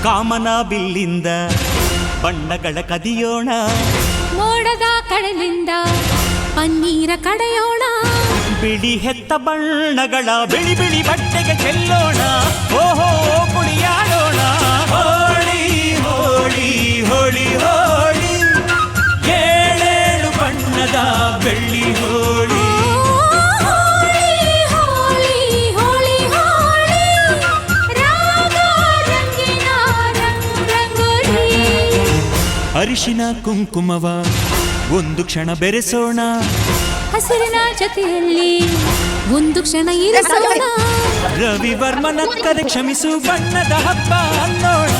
ಕಾಮನ ಬಿಲ್ಲಿಂದ ಬಣ್ಣಗಳ ಕದಿಯೋಣ, ಮೋಡದ ಕಡಲಿಂದ ಪನ್ನೀರ ಕಡೆಯೋಣ, ಬಿಳಿ ಹೆತ್ತ ಬಣ್ಣಗಳ ಬಿಳಿ ಬಿಳಿ ಬಟ್ಟೆಗೆ ಚೆಲ್ಲೋಣ, ಓಹೋ ಕುಣಿಯಾಡೋಣ. ಹೋಳಿ ಹೋಳಿ ಹೋಳಿ ಹೋಳಿ, ಏಳೇಳು ಬಣ್ಣದ ಬೆಳ್ಳಿ ಹೋಳಿ. ಅರಿಶಿನ ಕುಂಕುಮವ ಒಂದು ಕ್ಷಣ ಬೆರೆಸೋಣ, ಹಸಿರಿನ ಜೊತೆಯಲ್ಲಿ ಒಂದು ಕ್ಷಣ ಇರಿಸೋಣ, ರವಿವರ್ಮನ ಕರೆ ಕ್ಷಮಿಸು ಬಣ್ಣದ ಹಬ್ಬ ಅನ್ನೋಣ.